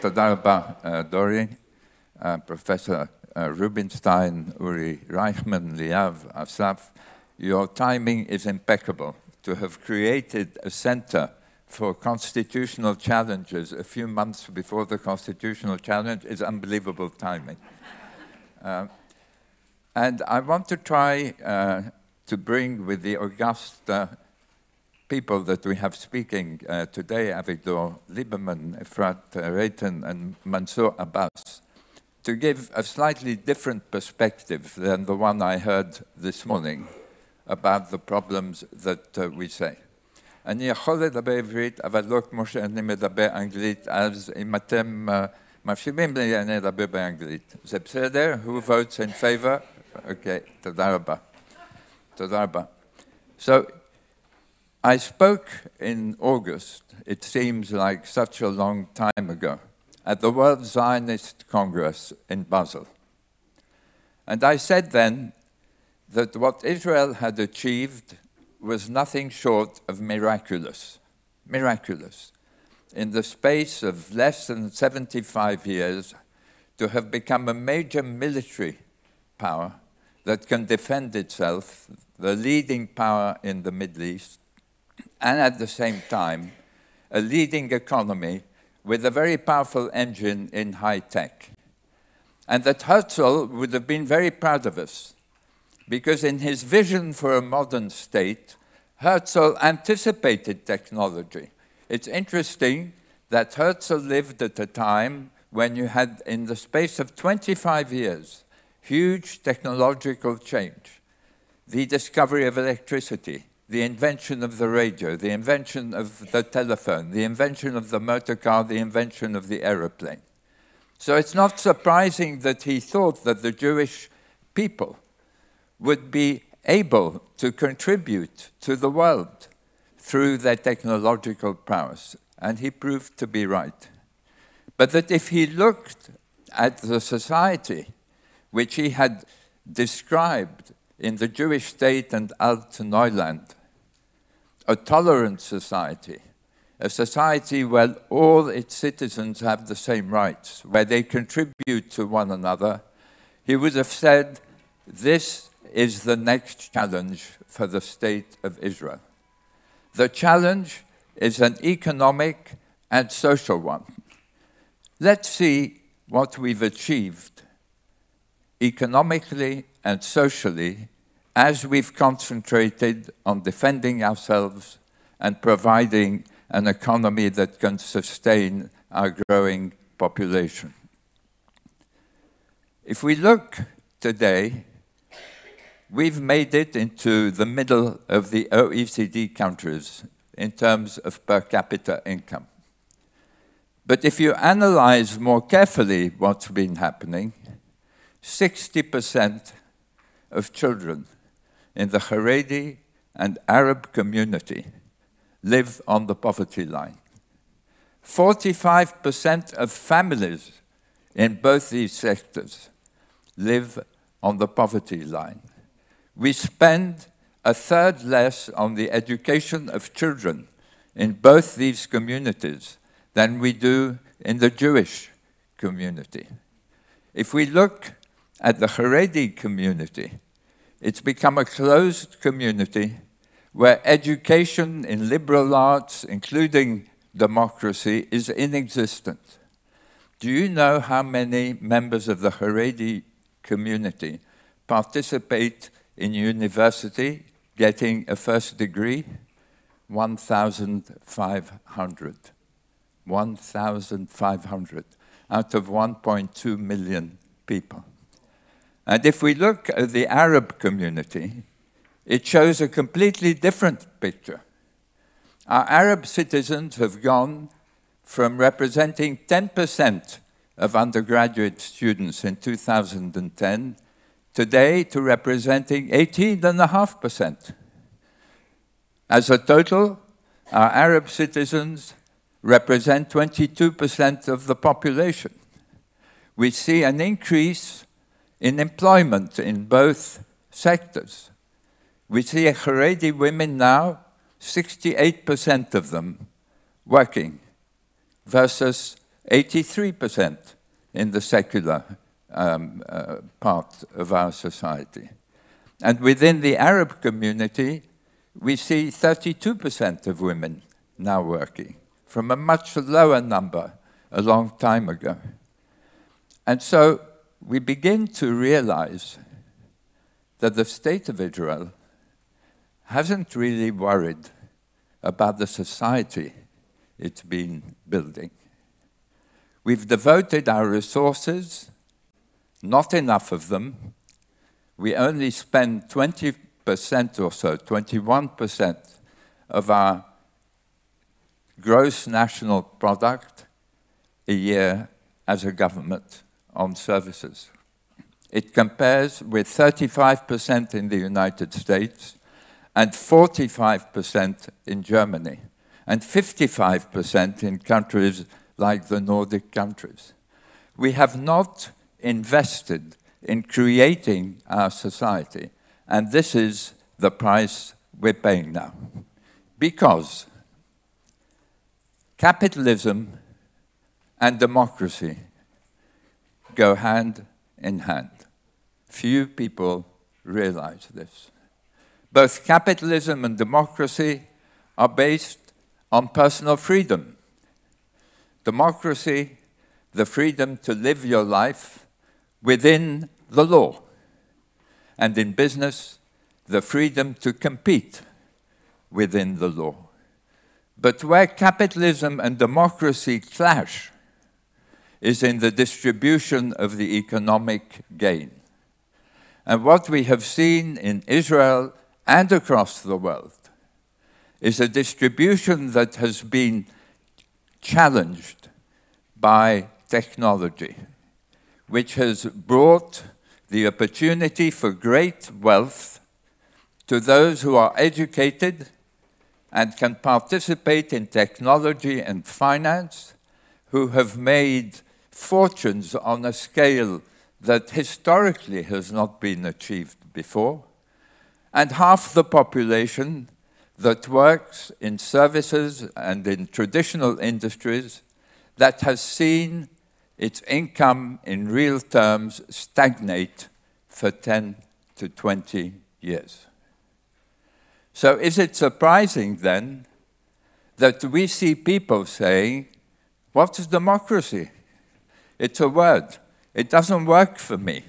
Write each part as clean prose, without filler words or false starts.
תודה רבה, דורי, Professor Rubinstein, Uri Rייכמן, Liav, Asaf. Your timing is impeccable. To have created a center for constitutional challenges a few months before the constitutional challenge is unbelievable timing. And I want to try to bring with the august people that we have speaking today, Avigdor Lieberman, Efrat Reitan, and Mansour Abbas, to give a slightly different perspective than the one I heard this morning about the problems that we say. אני יכול לדבר עברית, אבל לא כמו שאני מדבר אנגלית, אז אם אתם מאפשרים לי, אני אדבר באנגלית. זה בסדר? Who votes in favor? Okay, תודה רבה. תודה רבה. So, I spoke in August, it seems like such a long time ago, at the World Zionist Congress in Basel. And I said then that what Israel had achieved was nothing short of miraculous. Miraculous. In the space of less than 75 years, to have become a major military power that can defend itself, the leading power in the Middle East, and at the same time, a leading economy with a very powerful engine in high tech. And that Herzl would have been very proud of us, because in his vision for a modern state, Herzl anticipated technology. It's interesting that Herzl lived at a time when you had, in the space of 25 years, huge technological change. The discovery of electricity, the invention of the radio, the invention of the telephone, the invention of the motor car, the invention of the aeroplane. So it's not surprising that he thought that the Jewish people would be able to contribute to the world through their technological prowess. And he proved to be right. But that if he looked at the society which he had described in the Jewish state and Alt Neuland, a tolerant society, a society where all its citizens have the same rights, where they contribute to one another, he would have said, this is the next challenge for the state of Israel. The challenge is an economic and social one. Let's see what we've achieved economically and socially as we've concentrated on defending ourselves and providing an economy that can sustain our growing population. If we look today, we've made it into the middle of the OECD countries in terms of per capita income. But if you analyze more carefully what's been happening, 60% of children in the Haredi and Arab community live on the poverty line. 45% of families in both these sectors live on the poverty line. We spend a third less on the education of children in both these communities than we do in the Jewish community. If we look at the Haredi community, it's become a closed community where education in liberal arts, including democracy, is inexistent. Do you know how many members of the Haredi community participate in university getting a first degree? 1,500. 1,500 out of 1.2 million people. And if we look at the Arab community, it shows a completely different picture. Our Arab citizens have gone from representing 10% of undergraduate students in 2010 today to representing 18.5%. As a total, our Arab citizens represent 22% of the population. We see an increase in employment in both sectors. We see Haredi women now, 68% of them working, versus 83% in the secular part of our society. And within the Arab community, we see 32% of women now working, from a much lower number a long time ago. And so we begin to realize that the state of Israel hasn't really worried about the society it's been building. We've devoted our resources, not enough of them. We only spend 20% or so, 21% of our gross national product a year as a government on services. It compares with 35% in the United States and 45% in Germany and 55% in countries like the Nordic countries. We have not invested in creating our society, and this is the price we're paying now. Because capitalism and democracy go hand in hand. Few people realize this. Both capitalism and democracy are based on personal freedom. Democracy, the freedom to live your life within the law. And in business, the freedom to compete within the law. But where capitalism and democracy clash is in the distribution of the economic gain. And what we have seen in Israel and across the world is a distribution that has been challenged by technology, which has brought the opportunity for great wealth to those who are educated and can participate in technology and finance, who have made fortunes on a scale that historically has not been achieved before, and half the population that works in services and in traditional industries that has seen its income in real terms stagnate for 10 to 20 years. So is it surprising then that we see people saying, what is democracy? It's a word. It doesn't work for me.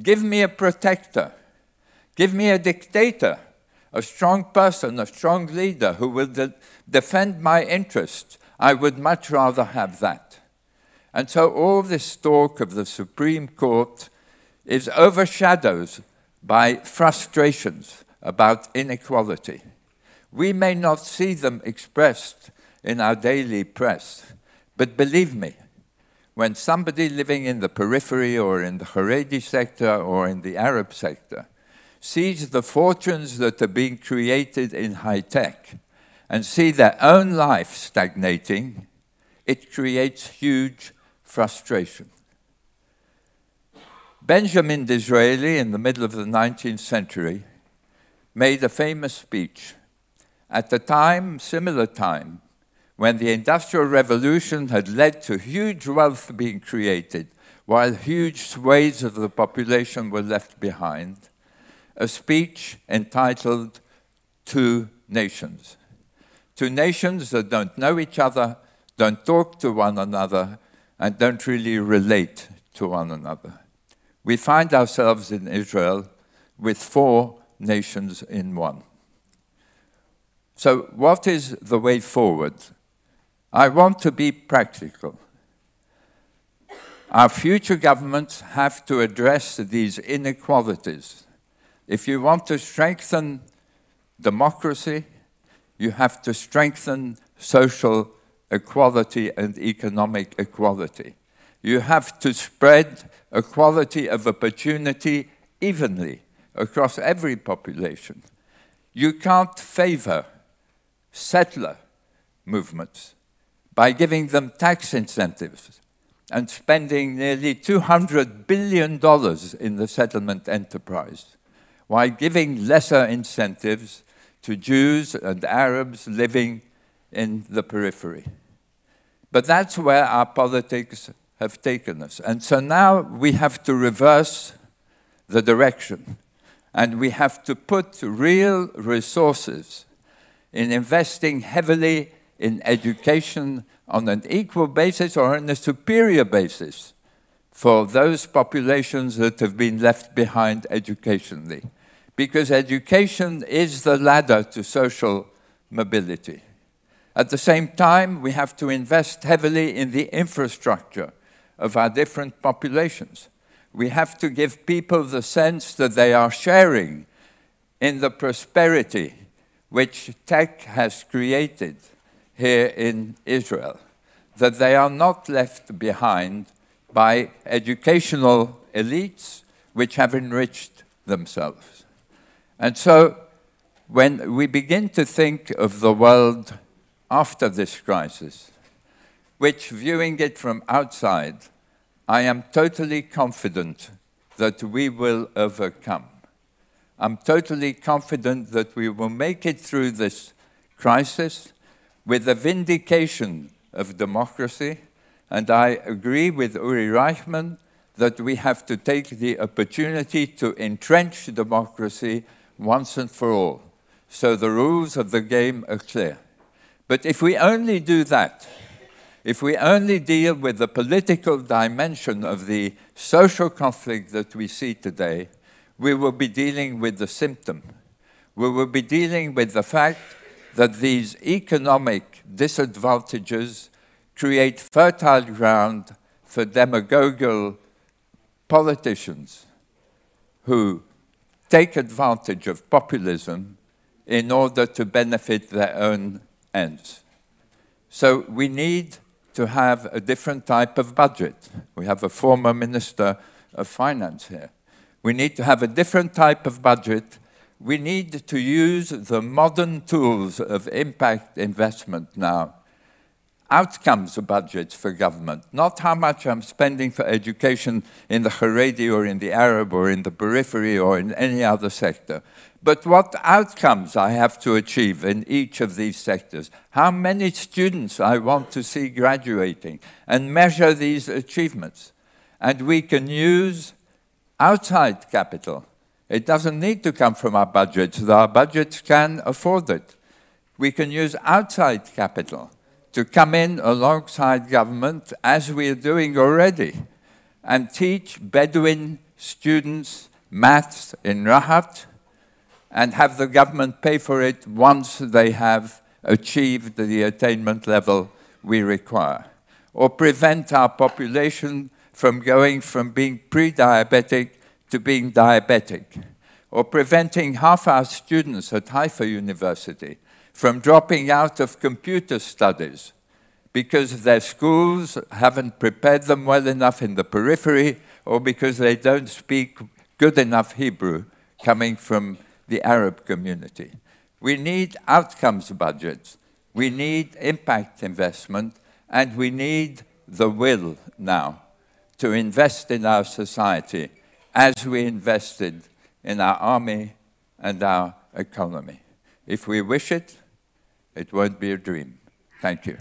Give me a protector. Give me a dictator, a strong person, a strong leader who will defend my interests. I would much rather have that. And so all this talk of the Supreme Court is overshadowed by frustrations about inequality. We may not see them expressed in our daily press, but believe me, when somebody living in the periphery or in the Haredi sector or in the Arab sector sees the fortunes that are being created in high tech and see their own life stagnating, it creates huge frustration. Benjamin Disraeli, in the middle of the 19th century, made a famous speech at a time, similar time, when the Industrial Revolution had led to huge wealth being created, while huge swathes of the population were left behind, a speech entitled Two Nations. Two nations that don't know each other, don't talk to one another, and don't really relate to one another. We find ourselves in Israel with 4 nations in one. So what is the way forward? I want to be practical. Our future governments have to address these inequalities. If you want to strengthen democracy, you have to strengthen social equality and economic equality. You have to spread equality of opportunity evenly across every population. You can't favor settler movements by giving them tax incentives and spending nearly $200 billion in the settlement enterprise, while giving lesser incentives to Jews and Arabs living in the periphery. But that's where our politics have taken us. And so now we have to reverse the direction. And we have to put real resources in investing heavily in education on an equal basis or on a superior basis for those populations that have been left behind educationally. Because education is the ladder to social mobility. At the same time, we have to invest heavily in the infrastructure of our different populations. We have to give people the sense that they are sharing in the prosperity which tech has created here in Israel, that they are not left behind by educational elites which have enriched themselves. And so, when we begin to think of the world after this crisis, which, viewing it from outside, I am totally confident that we will overcome. I'm totally confident that we will make it through this crisis with a vindication of democracy, and I agree with Uri Rייכman that we have to take the opportunity to entrench democracy once and for all, so the rules of the game are clear. But if we only do that, if we only deal with the political dimension of the social conflict that we see today, we will be dealing with the symptom. We will be dealing with the fact that these economic disadvantages create fertile ground for demagogical politicians who take advantage of populism in order to benefit their own ends. So we need to have a different type of budget. We have a former Minister of Finance here. We need to have a different type of budget. We need to use the modern tools of impact investment now. Outcomes budgets for government, not how much I'm spending for education in the Haredi or in the Arab or in the periphery or in any other sector, but what outcomes I have to achieve in each of these sectors, how many students I want to see graduating, and measure these achievements. And we can use outside capital. It doesn't need to come from our budgets. Our budgets can afford it. We can use outside capital to come in alongside government, as we are doing already, and teach Bedouin students maths in Rahat, and have the government pay for it once they have achieved the attainment level we require. Or prevent our population from going from being pre-diabetic to being diabetic. Or preventing half our students at Haifa University from dropping out of computer studies because their schools haven't prepared them well enough in the periphery, or because they don't speak good enough Hebrew coming from the Arab community. We need outcomes budgets, we need impact investment, and we need the will now to invest in our society as we invested in our army and our economy. If we wish it, it won't be a dream. Thank you.